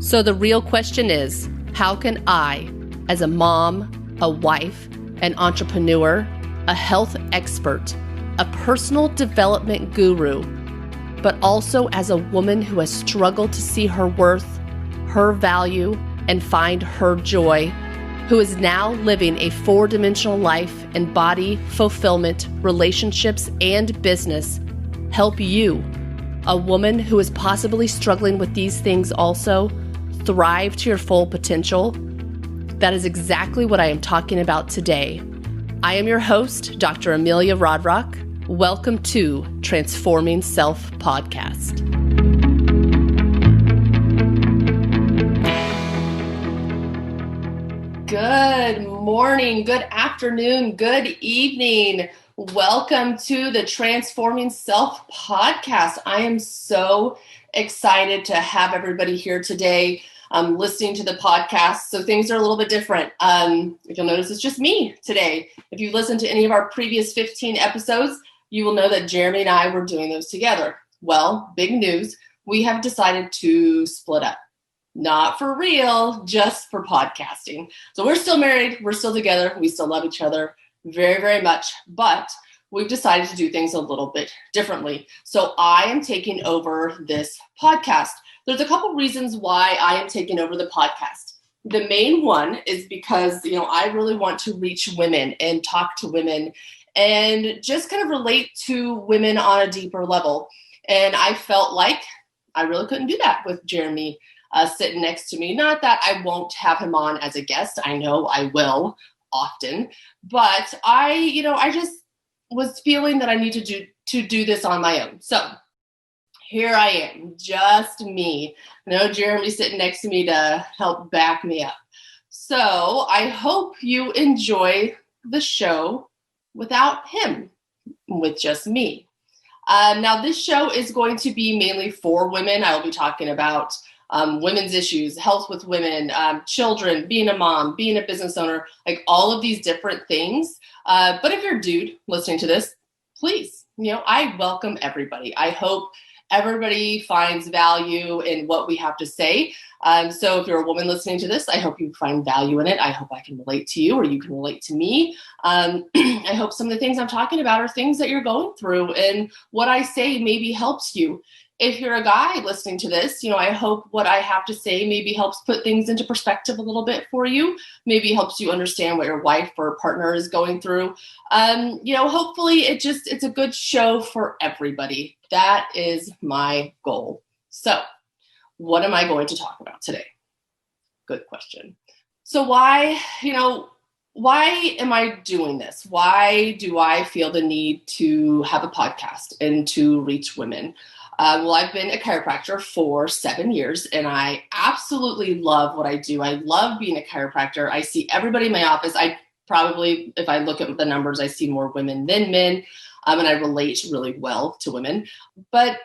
So the real question is, how can I, as a mom, a wife, an entrepreneur, a health expert, a personal development guru, but also as a woman who has struggled to see her worth, her value, and find her joy, who is now living a 4-dimensional life in body, fulfillment, relationships, and business, help you, a woman who is possibly struggling with these things also, thrive to your full potential? That is exactly what I am talking about today. I am your host, Dr. Amelia Rodrock. Welcome to Transforming Self Podcast. Good morning, good afternoon, good evening. Welcome to the Transforming Self Podcast. I am so excited to have everybody here today listening to the podcast. So things are a little bit different. If you'll notice, it's just me today. If you've listened to any of our previous 15 episodes, you will know that Jeremy and I were doing those together. Well, big news, we have decided to split up. Not for real, just for podcasting. So we're still married, we're still together, we still love each other very, very much, but we've decided to do things a little bit differently. So I am taking over this podcast. There's a couple reasons why I am taking over the podcast. The main one is because, I really want to reach women and talk to women and just kind of relate to women on a deeper level. And I felt like I really couldn't do that with Jeremy sitting next to me. Not that I won't have him on as a guest. I know I will often, but I just was feeling that I need to do this on my own. So here I am, just me. No Jeremy sitting next to me to help back me up. So I hope you enjoy the show without him, with just me. Now this show is going to be mainly for women. I will be talking about women's issues, health with women, children, being a mom, being a business owner, like all of these different things. But if you're a dude listening to this, please, I welcome everybody. I hope everybody finds value in what we have to say. So if you're a woman listening to this, I hope you find value in it. I hope I can relate to you or you can relate to me. I hope some of the things I'm talking about are things that you're going through and what I say maybe helps you. If you're a guy listening to this, I hope what I have to say maybe helps put things into perspective a little bit for you. Maybe helps you understand what your wife or partner is going through. Hopefully it's a good show for everybody. That is my goal. So what am I going to talk about today? Good question. So why am I doing this? Why do I feel the need to have a podcast and to reach women? I've been a chiropractor for 7 years, and I absolutely love what I do. I love being a chiropractor. I see everybody in my office. If I look at the numbers, I see more women than men, and I relate really well to women. But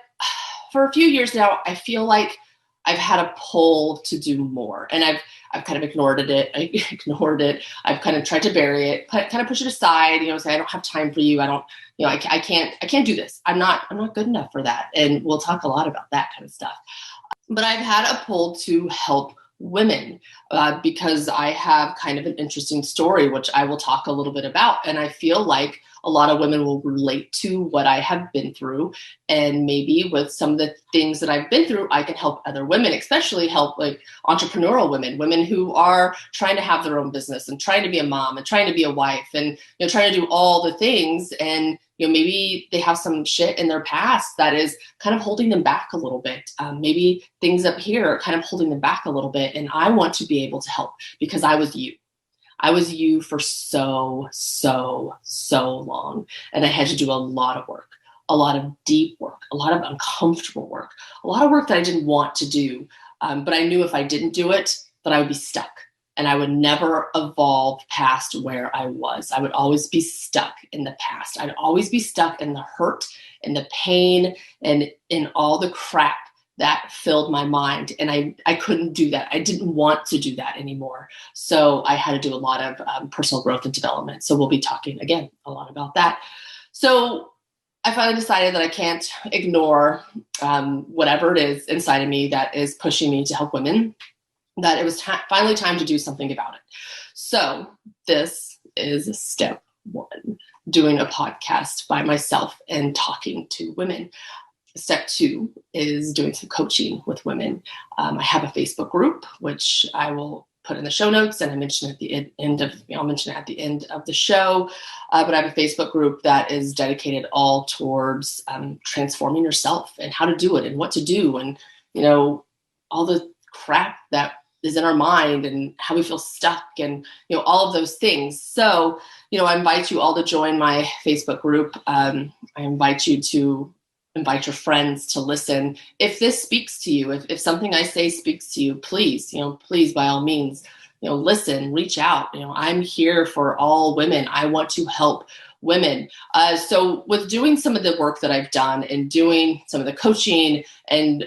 for a few years now, I feel like I've had a pull to do more, and I've kind of ignored it. I've kind of tried to bury it, kind of push it aside, say, I don't have time for you. I can't do this. I'm not good enough for that. And we'll talk a lot about that kind of stuff. But I've had a pull to help women because I have kind of an interesting story, which I will talk a little bit about. And I feel like a lot of women will relate to what I have been through. And maybe with some of the things that I've been through, I can help other women, especially help like entrepreneurial women who are trying to have their own business and trying to be a mom and trying to be a wife and trying to do all the things. And maybe they have some shit in their past that is kind of holding them back a little bit. Maybe things up here are kind of holding them back a little bit. And I want to be able to help because I was you. I was you for so long. And I had to do a lot of work, a lot of deep work, a lot of uncomfortable work, a lot of work that I didn't want to do. But I knew if I didn't do it, that I would be stuck. And I would never evolve past where I was. I would always be stuck in the past. I'd always be stuck in the hurt and the pain and in all the crap that filled my mind. And I couldn't do that. I didn't want to do that anymore. So I had to do a lot of personal growth and development. So we'll be talking again a lot about that. So I finally decided that I can't ignore whatever it is inside of me that is pushing me to help women, that it was finally time to do something about it. So this is step one, doing a podcast by myself and talking to women. Step two is doing some coaching with women. I have a Facebook group, which I will put in the show notes, and I mention at the end of, I'll mention it at the end of the show. But I have a Facebook group that is dedicated all towards transforming yourself and how to do it and what to do, and all the crap that is in our mind and how we feel stuck and all of those things. So I invite you all to join my Facebook group. I invite you to invite your friends to listen. If this speaks to you, if something I say speaks to you, please, please, by all means, listen, reach out. I'm here for all women. I want to help women. So with doing some of the work that I've done and doing some of the coaching and,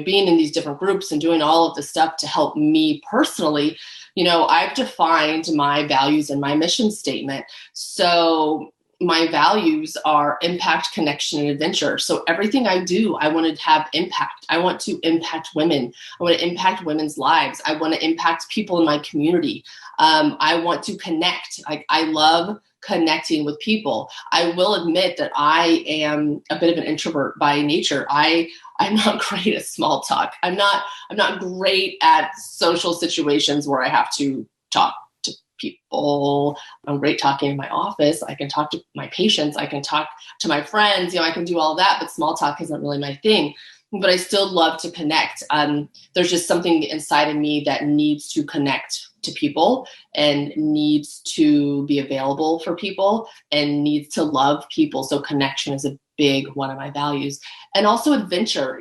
being in these different groups and doing all of the stuff to help me personally, I've defined my values and my mission statement. So my values are impact, connection, and adventure. So everything I do, I want to have impact. I want to impact women. I want to impact women's lives. I want to impact people in my community. I want to connect. I love connecting with people. I will admit that I am a bit of an introvert by nature. I'm not great at small talk. I'm not great at social situations where I have to talk to people. I'm great talking in my office. I can talk to my patients. I can talk to my friends. I can do all that, but small talk isn't really my thing. But I still love to connect. There's just something inside of me that needs to connect to people and needs to be available for people and needs to love people. So connection is a big one of my values. And also adventure.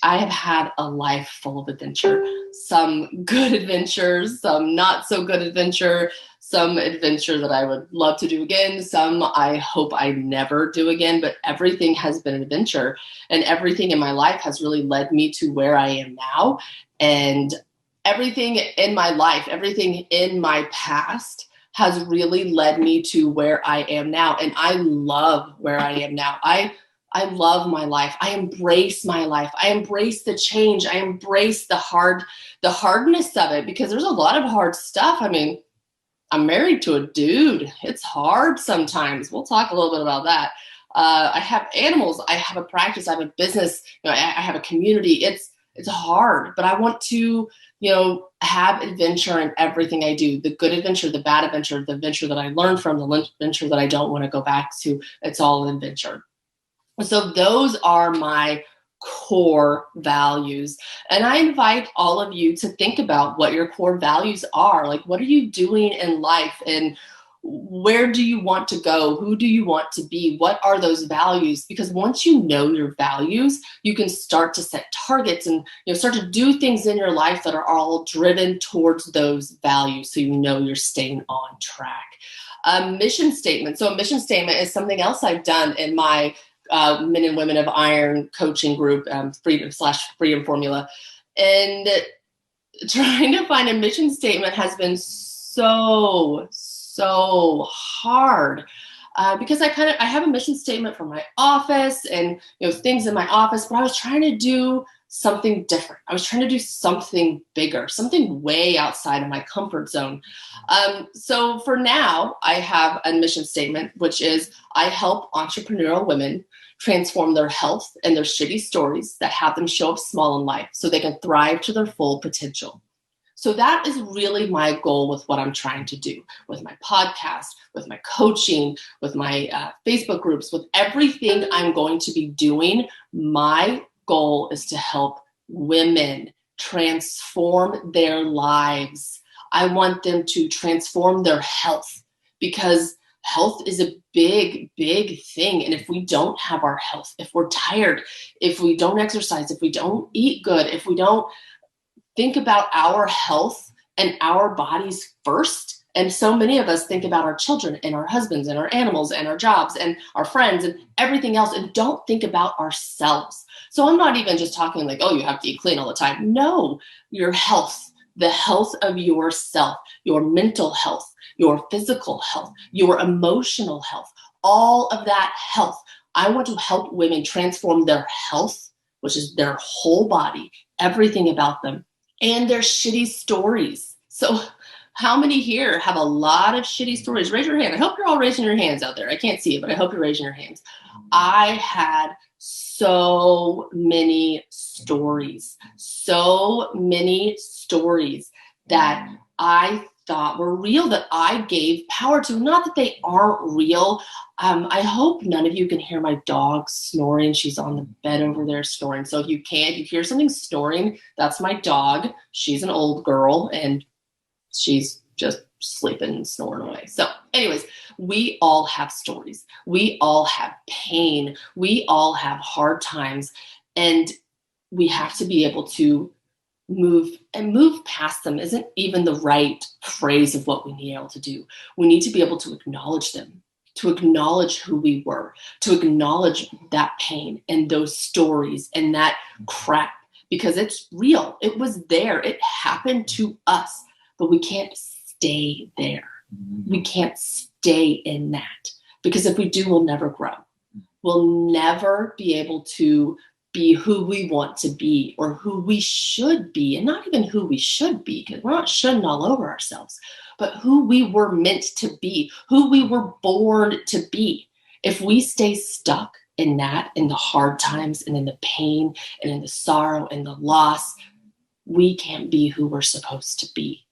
I have had a life full of adventure, some good adventures, some not so good adventure, some adventure that I would love to do again, some I hope I never do again, but everything has been an adventure, and everything in my life has really led me to where I am now. And everything in my life, everything in my past has really led me to where I am now. And I love where I am now. I love my life. I embrace my life. I embrace the change. I embrace the hardness of it, because there's a lot of hard stuff. I mean, I'm married to a dude. It's hard sometimes. We'll talk a little bit about that. I have animals. I have a practice. I have a business. I have a community. It's hard, but I want to, have adventure in everything I do. The good adventure, the bad adventure, the adventure that I learned from, the adventure that I don't want to go back to. It's all an adventure. So those are my core values. And I invite all of you to think about what your core values are. Like, what are you doing in life? And where do you want to go? Who do you want to be? What are those values? Because once you know your values, you can start to set targets and start to do things in your life that are all driven towards those values. So you're staying on track. Mission statement. So a mission statement is something else I've done in my Men and Women of Iron coaching group, Freedom Formula. And trying to find a mission statement has been so hard, because I have a mission statement for my office and things in my office, but I was trying to do something different. I was trying to do something bigger, something way outside of my comfort zone. So for now, I have a mission statement, which is I help entrepreneurial women transform their health and their shitty stories that have them show up small in life so they can thrive to their full potential. So that is really my goal with what I'm trying to do with my podcast, with my coaching, with my Facebook groups, with everything I'm going to be doing. My goal is to help women transform their lives. I want them to transform their health, because health is a big, big thing. And if we don't have our health, if we're tired, if we don't exercise, if we don't eat good, if we don't think about our health and our bodies first. And so many of us think about our children and our husbands and our animals and our jobs and our friends and everything else, and don't think about ourselves. So I'm not even just talking like, oh, you have to eat clean all the time. No, your health, the health of yourself, your mental health, your physical health, your emotional health, all of that health. I want to help women transform their health, which is their whole body, everything about them, and their shitty stories. So how many here have a lot of shitty stories? Raise your hand. I hope you're all raising your hands out there. I can't see it, but I hope you're raising your hands. I had so many stories that I thought were real, that I gave power to. Not that they aren't real. I hope none of you can hear my dog snoring. She's on the bed over there snoring. So if you hear something snoring, that's my dog. She's an old girl and she's just sleeping and snoring away. So anyways, we all have stories. We all have pain. We all have hard times. And we have to be able to move past them isn't even the right phrase of what we need to be able to do. We need to be able to acknowledge them, to acknowledge who we were, to acknowledge that pain and those stories and that crap, because it's real. It was there. It happened to us, but we can't stay there. We can't stay in that, because if we do, we'll never grow. We'll never be able to be who we want to be or who we should be, and not even who we should be, because we're not shoulding all over ourselves, but who we were meant to be, who we were born to be. If we stay stuck in that, in the hard times and in the pain and in the sorrow and the loss, we can't be who we're supposed to be.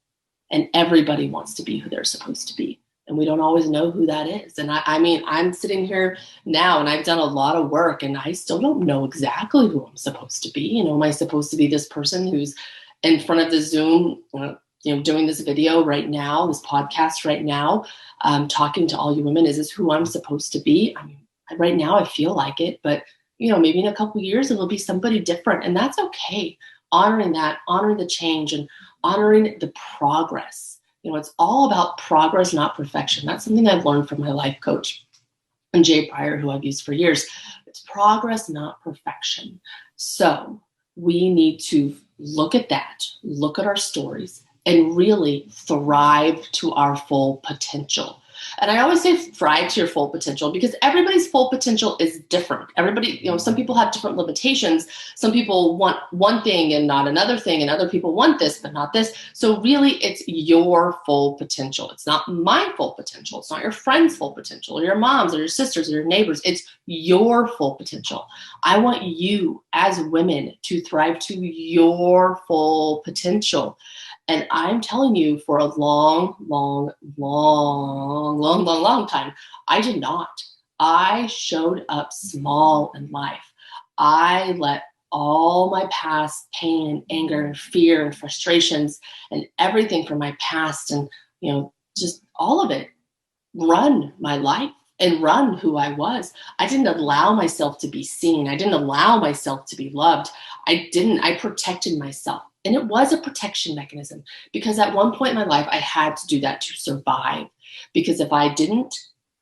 And everybody wants to be who they're supposed to be. And we don't always know who that is. And I mean, I'm sitting here now and I've done a lot of work and I still don't know exactly who I'm supposed to be. You know, am I supposed to be this person who's in front of the Zoom, doing this video right now, this podcast right now, talking to all you women? Is this who I'm supposed to be? I mean, right now I feel like it, but maybe in a couple of years it'll be somebody different, and that's okay. Honoring that, honoring the change, and honoring the progress. It's all about progress, not perfection. That's something I've learned from my life coach, and Jay Pryor, who I've used for years. It's progress, not perfection. So we need to look at that, look at our stories, and really thrive to our full potential. And I always say thrive to your full potential, because everybody's full potential is different. Everybody, some people have different limitations. Some people want one thing and not another thing, and other people want this but not this. So really, it's your full potential. It's not my full potential. It's not your friend's full potential, or your mom's, or your sisters, or your neighbors. It's your full potential. I want you as women to thrive to your full potential. And I'm telling you, for a long time, I did not. I showed up small in life. I let all my past pain and anger and fear and frustrations and everything from my past and, just all of it run my life and run who I was. I didn't allow myself to be seen. I didn't allow myself to be loved. I protected myself. And it was a protection mechanism, because at one point in my life, I had to do that to survive. Because if I didn't,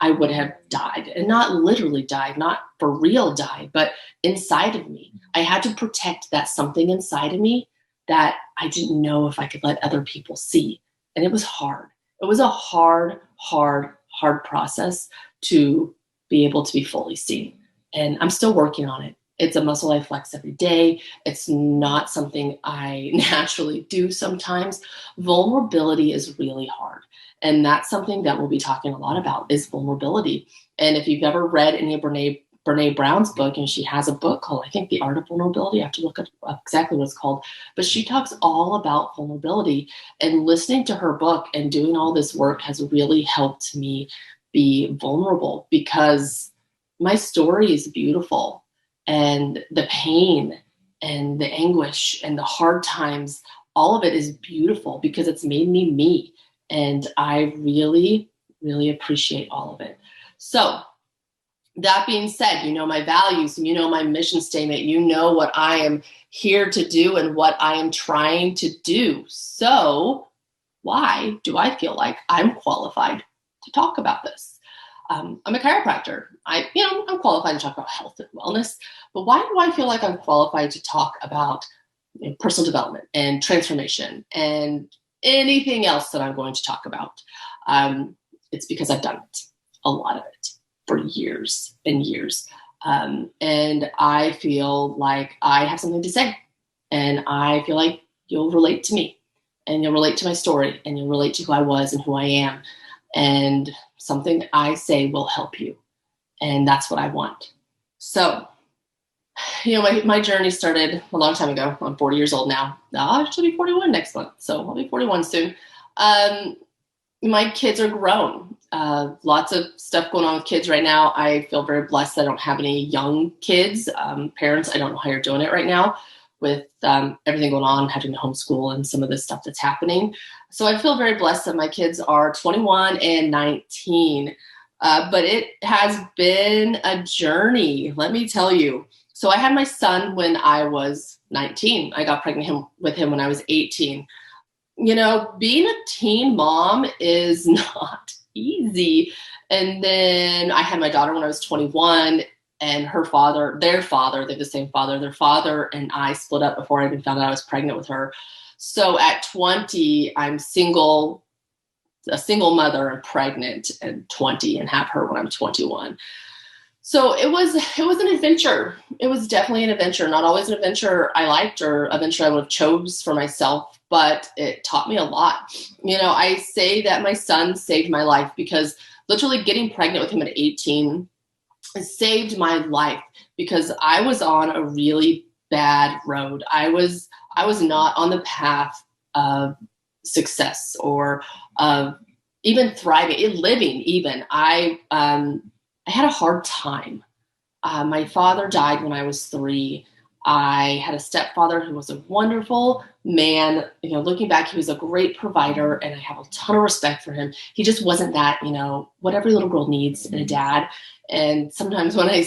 I would have died, and not literally died, not for real died, but inside of me. I had to protect that something inside of me that I didn't know if I could let other people see. And it was hard. It was a hard process to be able to be fully seen. And I'm still working on it. It's a muscle I flex every day. It's not something I naturally do sometimes. Vulnerability is really hard. And that's something that we'll be talking a lot about, is vulnerability. And if you've ever read any of Brene Brown's book, and she has a book called, I think, The Art of Vulnerability. I have to look up exactly what it's called. But she talks all about vulnerability. And listening to her book and doing all this work has really helped me be vulnerable, because my story is beautiful. And the pain and the anguish and the hard times, all of it is beautiful, because it's made me me. And I really, really appreciate all of it. So that being said, my values, my mission statement, what I am here to do and what I am trying to do. So why do I feel like I'm qualified to talk about this? I'm a chiropractor. I'm qualified to talk about health and wellness, but why do I feel like I'm qualified to talk about personal development and transformation and anything else that I'm going to talk about? It's because I've done it, a lot of it. for years and years. And I feel like I have something to say, and I feel like you'll relate to me, and you'll relate to my story, and you'll relate to who I was and who I am. And something I say will help you. And that's what I want. So, my journey started a long time ago. I'm 40 years old now. I should be 41 next month. So I'll be 41 soon. My kids are grown. Lots of stuff going on with kids right now. I feel very blessed that I don't have any young kids. Parents, I don't know how you're doing it right now with everything going on, having to homeschool and some of the stuff that's happening. So I feel very blessed that my kids are 21 and 19. But it has been a journey, let me tell you. So I had my son when I was 19. I got pregnant with him when I was 18. Being a teen mom is not easy. And then I had my daughter when I was 21, and their father, they have the same father, their father and I split up before I even found out I was pregnant with her. So at 20, I'm single, a single mother and pregnant at 20, and have her when I'm 21. So it was an adventure. It was definitely an adventure. Not always an adventure I liked or adventure I would have chose for myself, but it taught me a lot. I say that my son saved my life, because literally getting pregnant with him at 18 saved my life, because I was on a really bad road. I was not on the path of success or of even thriving, living even. I had a hard time. My father died when I was 3. I had a stepfather who was a wonderful man. Looking back, he was a great provider, and I have a ton of respect for him. He just wasn't that, what every little girl needs in a dad. And sometimes when I,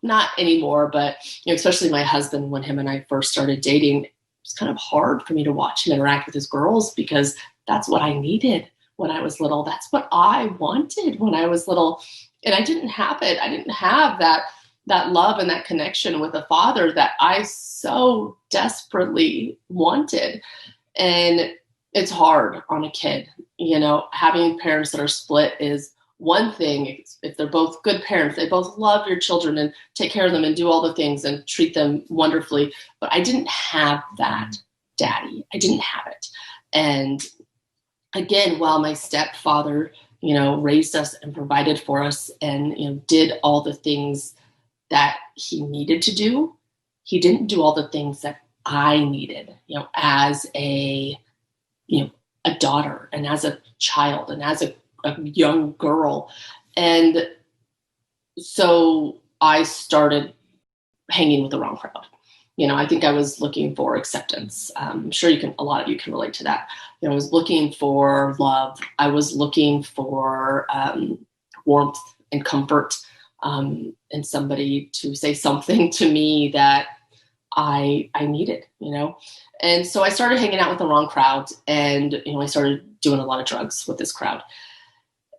not anymore, but, especially my husband, when him and I first started dating, it was kind of hard for me to watch him interact with his girls, because that's what I needed when I was little. That's what I wanted when I was little. And I didn't have it. I didn't have that love and that connection with a father that I so desperately wanted. And it's hard on a kid. Having parents that are split is one thing. If they're both good parents, they both love your children and take care of them and do all the things and treat them wonderfully. But I didn't have that daddy. I didn't have it. And again, while my stepfather, raised us and provided for us and, did all the things that he needed to do, he didn't do all the things that I needed, as a daughter and as a child and as a young girl. And so I started hanging with the wrong crowd. I think I was looking for acceptance. I'm sure a lot of you can relate to that. I was looking for love. I was looking for warmth and comfort, and somebody to say something to me that I needed, And so I started hanging out with the wrong crowd, and, I started doing a lot of drugs with this crowd.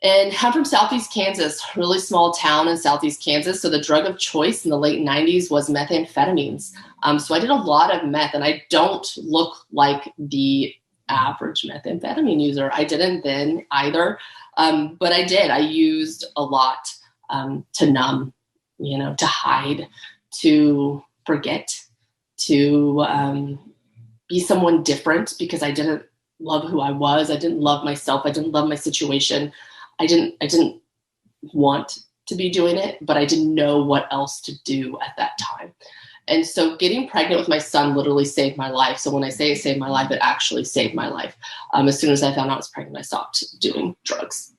And I'm from Southeast Kansas, really small town in Southeast Kansas. So the drug of choice in the late 90s was methamphetamines. So I did a lot of meth, and I don't look like the average methamphetamine user. I didn't then either, but I did. I used a lot to numb, to hide, to forget, to be someone different, because I didn't love who I was. I didn't love myself. I didn't love my situation. I didn't want to be doing it, but I didn't know what else to do at that time. And so getting pregnant with my son literally saved my life. So when I say it saved my life, it actually saved my life. As soon as I found out I was pregnant, I stopped doing drugs.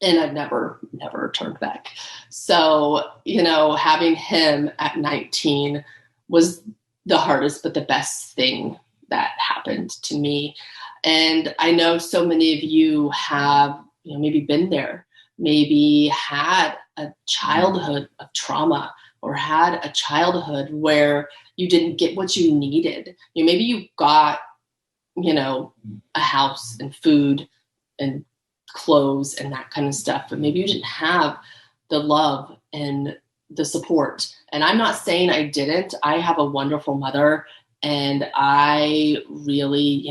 And I've never turned back. So, having him at 19 was the hardest, but the best thing that happened to me. And I know so many of you have, maybe been there, maybe had a childhood of trauma, or had a childhood where you didn't get what you needed. Maybe you got, a house and food and clothes and that kind of stuff, but maybe you didn't have the love and the support. And I'm not saying I didn't. I have a wonderful mother, and I really,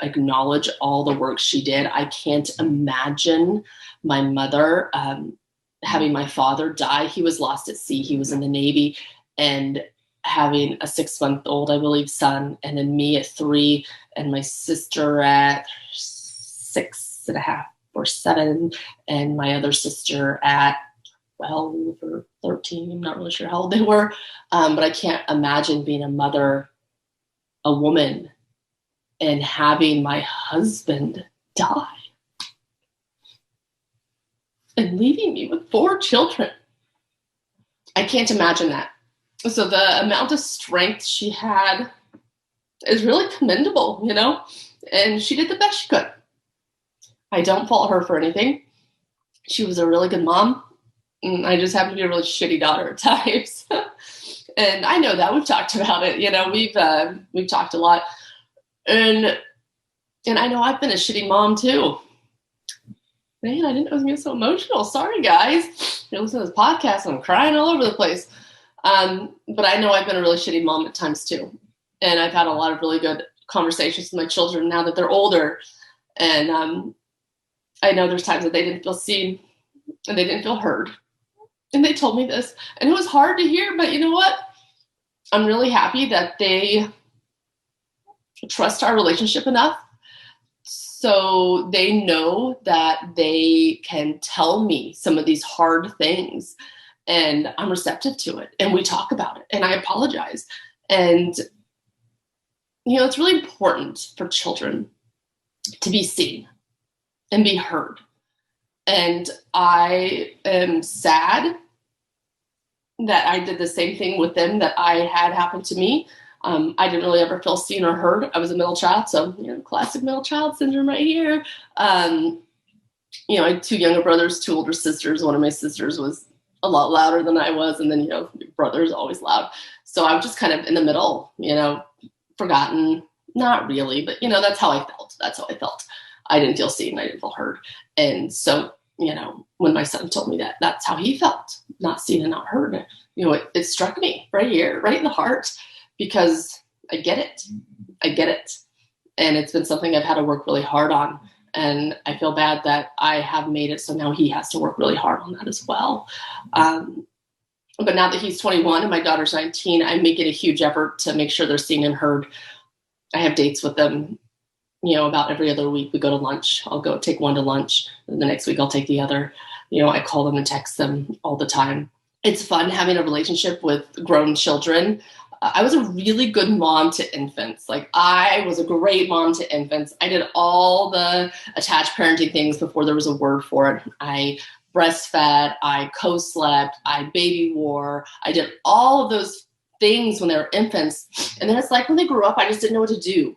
acknowledge all the work she did. I can't imagine my mother having my father die. He was lost at sea. He was in the Navy, and having a 6-month-old, I believe, son, and then me at 3, and my sister at 6.5 or 7, and my other sister at 12 or 13. I'm not really sure how old they were, but I can't imagine being a mother, a woman, and having my husband die and leaving me with 4 children. I can't imagine that. So the amount of strength she had is really commendable, and she did the best she could. I don't fault her for anything. She was a really good mom. I just happen to be a really shitty daughter at times. And I know that. We've talked about it. We've talked a lot. And I know I've been a shitty mom too. Man, I didn't know it was going to be so emotional. Sorry, guys. You're listening to this podcast and I'm crying all over the place. But I know I've been a really shitty mom at times too. And I've had a lot of really good conversations with my children now that they're older. And I know there's times that they didn't feel seen and they didn't feel heard. And they told me this. And it was hard to hear, but you know what? I'm really happy that they trust our relationship enough so they know that they can tell me some of these hard things, and I'm receptive to it, and we talk about it, and I apologize. And it's really important for children to be seen and be heard. And I am sad that I did the same thing with them that I had happen to me. I didn't really ever feel seen or heard. I was a middle child, so classic middle child syndrome right here. I had 2 younger brothers, 2 older sisters. One of my sisters was a lot louder than I was, and then brother's always loud. So I was just kind of in the middle, forgotten. Not really, but that's how I felt. That's how I felt. I didn't feel seen. I didn't feel heard. And so when my son told me that that's how he felt, not seen and not heard, it struck me right here, right in the heart. Because I get it. And it's been something I've had to work really hard on. And I feel bad that I have made it so now he has to work really hard on that as well. But now that he's 21 and my daughter's 19, I make it a huge effort to make sure they're seen and heard. I have dates with them, about every other week. We go to lunch. I'll go take one to lunch. And the next week I'll take the other. I call them and text them all the time. It's fun having a relationship with grown children. I was a really good mom to infants. I was a great mom to infants. I did all the attached parenting things before there was a word for it. I breastfed, I co-slept, I baby wore. I did all of those things when they were infants. And then it's when they grew up, I just didn't know what to do.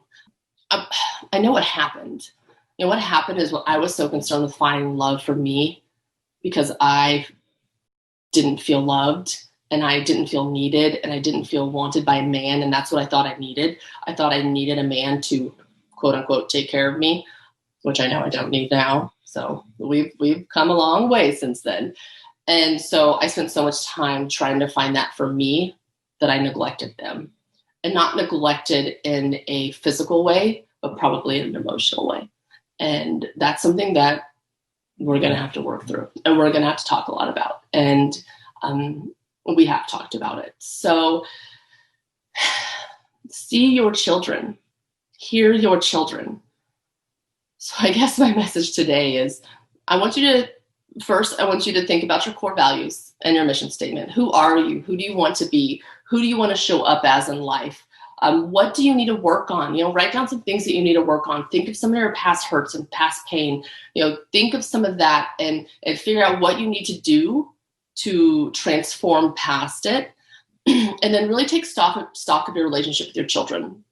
I know what happened. What happened is I was so concerned with finding love for me because I didn't feel loved. And I didn't feel needed, and I didn't feel wanted by a man. And that's what I thought I needed. I thought I needed a man to, quote unquote, take care of me, which I know I don't need now. So we've come a long way since then. And so I spent so much time trying to find that for me that I neglected them, and not neglected in a physical way, but probably in an emotional way. And that's something that we're going to have to work through, and we're going to have to talk a lot about. And, we have talked about it. So see your children, hear your children. So I guess my message today is I want you to think about your core values and your mission statement. Who are you? Who do you want to be? Who do you want to show up as in life? What do you need to work on? Write down some things that you need to work on. Think of some of your past hurts and past pain. Think of some of that and figure out what you need to do to transform past it, and then really take stock of your relationship with your children,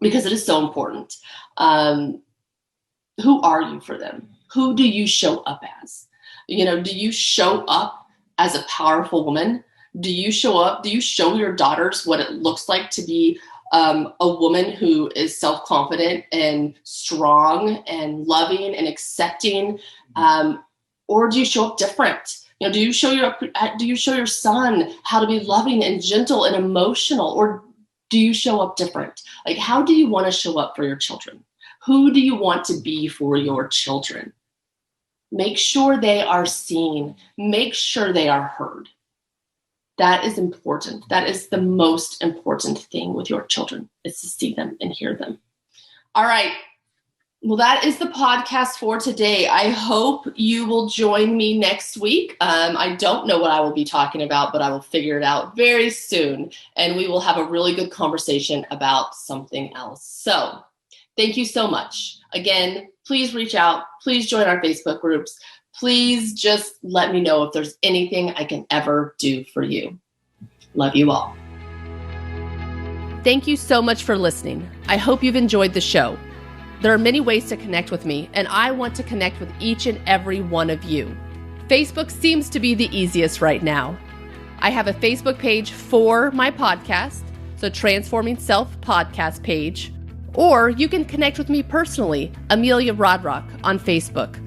because it is so important. Who are you for them? Who do you show up as? Do you show up as a powerful woman? Do you show your daughters what it looks like to be a woman who is self-confident and strong and loving and accepting? Or do you show up different? Do you show your son how to be loving and gentle and emotional, or do you show up different? How do you want to show up for your children? Who do you want to be for your children? Make sure they are seen. Make sure they are heard. That is important. That is the most important thing with your children, is to see them and hear them. All right. Well, that is the podcast for today. I hope you will join me next week. I don't know what I will be talking about, but I will figure it out very soon. And we will have a really good conversation about something else. So thank you so much. Again, please reach out. Please join our Facebook groups. Please just let me know if there's anything I can ever do for you. Love you all. Thank you so much for listening. I hope you've enjoyed the show. There are many ways to connect with me, and I want to connect with each and every one of you. Facebook seems to be the easiest right now. I have a Facebook page for my podcast, so Transforming Self Podcast page, or you can connect with me personally, Amelia Rodrock, on Facebook.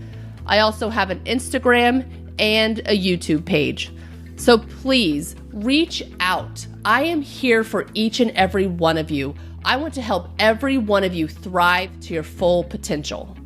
I also have an Instagram and a YouTube page. So please reach out. I am here for each and every one of you. I want to help every one of you thrive to your full potential.